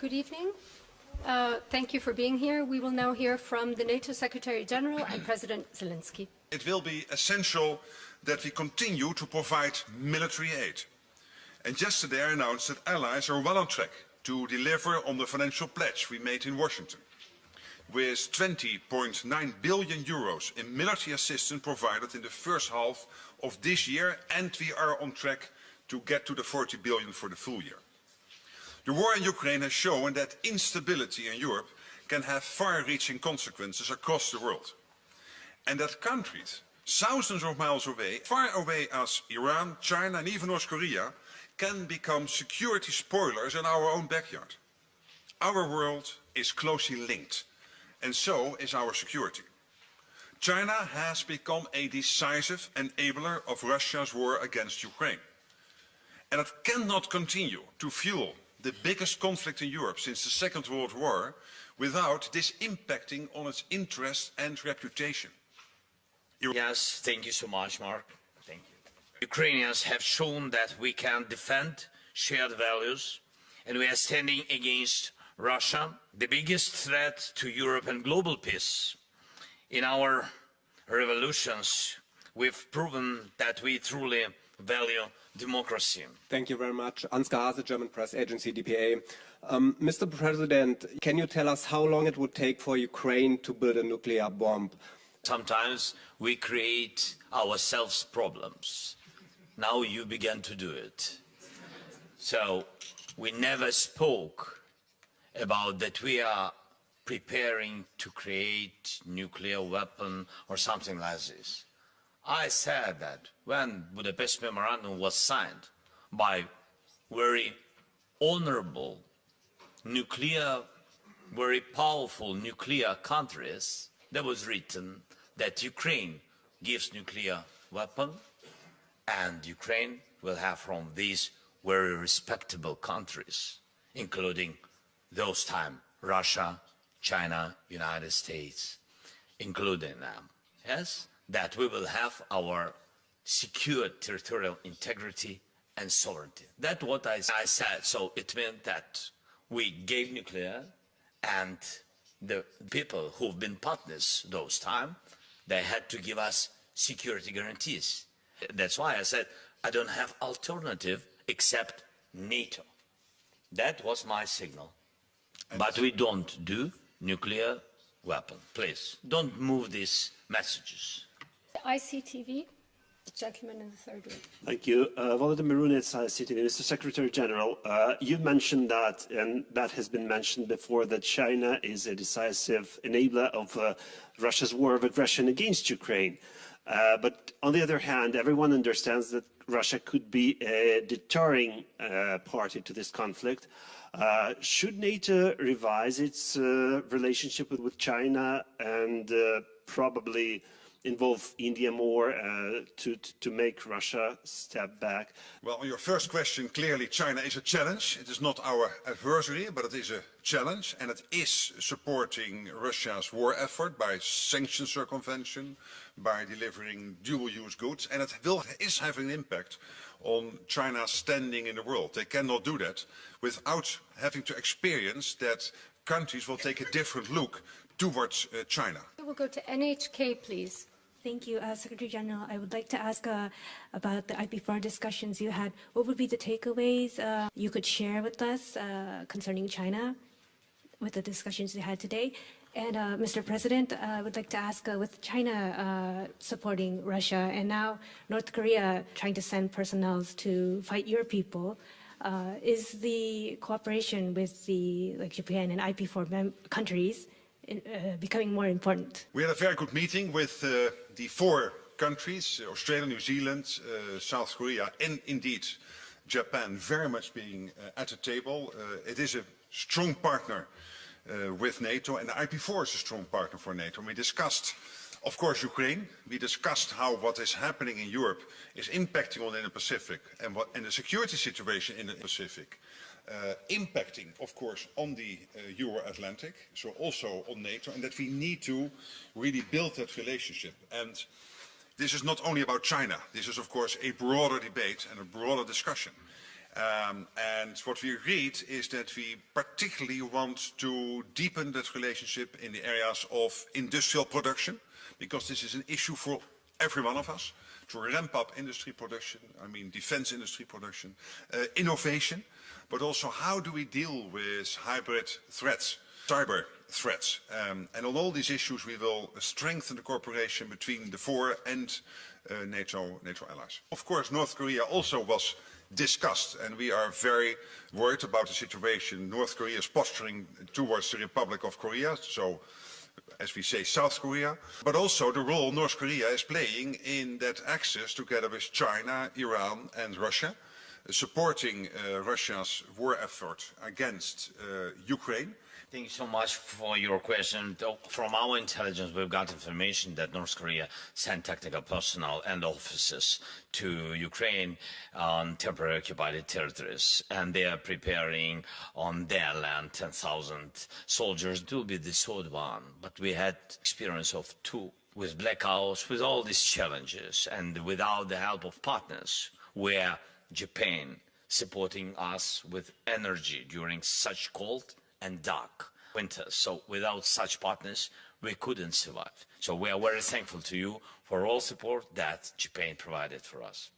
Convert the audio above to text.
Good evening. Thank you for being here. We will now hear from the NATO Secretary General and President Zelensky. It will be essential that we continue to provide military aid. And yesterday I announced that allies are well on track to deliver on the financial pledge we made in Washington, with 20.9 billion euros in military assistance provided in the first half of this year, and we are on track to get to the 40 billion for the full year. The war in Ukraine has shown that instability in Europe can have far-reaching consequences across the world, and that countries thousands of miles away, far away as Iran, China and even North Korea, can become security spoilers in our own backyard. Our world is closely linked, and so is our security. China has become a decisive enabler of Russia's war against Ukraine. And it cannot continue to fuel the biggest conflict in Europe since the Second World War without this impacting on its interest and reputation. Yes, thank you so much, Mark. Thank you. Ukrainians have shown that we can defend shared values, and we are standing against Russia, the biggest threat to Europe and global peace. In our revolutions, we've proven that we truly value democracy. Thank you very much. Ansgar Hase, German press agency, DPA. Mr. President, can you tell us how long it would take for Ukraine to build a nuclear bomb? Sometimes we create ourselves problems. Now you began to do it. So we never spoke about that we are preparing to create nuclear weapon or something like this. I said that when Budapest Memorandum was signed by very honorable nuclear, very powerful nuclear countries, there was written that Ukraine gives nuclear weapon and Ukraine will have from these very respectable countries, including those time Russia, China, United States, including them. Yes, that we will have our secure territorial integrity and sovereignty. That's what I said. So it meant that we gave nuclear, and the people who've been partners those time, they had to give us security guarantees. That's why I said I don't have alternative except NATO. That was my signal. But we don't do nuclear weapon. Please, don't move these messages. ICTV, the gentleman in the third row. Thank you. Volodymyr Runets, ICTV. Mr. Secretary General, you mentioned that, and that has been mentioned before, that China is a decisive enabler of Russia's war of aggression against Ukraine. But on the other hand, everyone understands that Russia could be a deterring party to this conflict. Should NATO revise its relationship with China and probably involve India more to make Russia step back? Well, on your first question, clearly China is a challenge. It is not our adversary, but it is a challenge, and it is supporting Russia's war effort by sanction circumvention, by delivering dual-use goods, and it is having an impact on China's standing in the world. They cannot do that without having to experience that countries will take a different look towards China. We'll go to NHK, please. Thank you, Secretary General. I would like to ask about the IP4 discussions you had. What would be the takeaways you could share with us concerning China with the discussions you had today? And Mr. President, I would like to ask, with China supporting Russia and now North Korea trying to send personnel to fight your people, is the cooperation with the Japan and IP4 countries becoming more important? We had a very good meeting with the four countries, Australia, New Zealand, South Korea, and indeed Japan, very much being at the table. It is a strong partner with NATO, and the IP4 is a strong partner for NATO. And we discussed, of course, Ukraine. We discussed how what is happening in Europe is impacting on the Indo-Pacific and the security situation in the Pacific. Impacting, of course, on the Euro-Atlantic, so also on NATO, and that we need to really build that relationship. And this is not only about China. This is, of course, a broader debate and a broader discussion. And what we agreed is that we particularly want to deepen that relationship in the areas of industrial production, because this is an issue for every one of us, to ramp up industry production, I mean defense industry production, innovation, but also how do we deal with hybrid threats, cyber threats. And on all these issues we will strengthen the cooperation between the four and NATO allies. Of course, North Korea also was discussed, and we are very worried about the situation North Korea is posturing towards the Republic of Korea, so as we say, South Korea, but also the role North Korea is playing in that axis together with China, Iran and Russia, supporting Russia's war effort against Ukraine. Thank you so much for your question. From our intelligence, we've got information that North Korea sent technical personnel and officers to Ukraine on temporarily occupied territories, and they are preparing on their land 10,000 soldiers. It will be the third one, but we had experience of two, with blackouts, with all these challenges, and without the help of partners, where Japan supporting us with energy during such cold and dark winters. So without such partners, we couldn't survive. So we are very thankful to you for all support that Japan provided for us.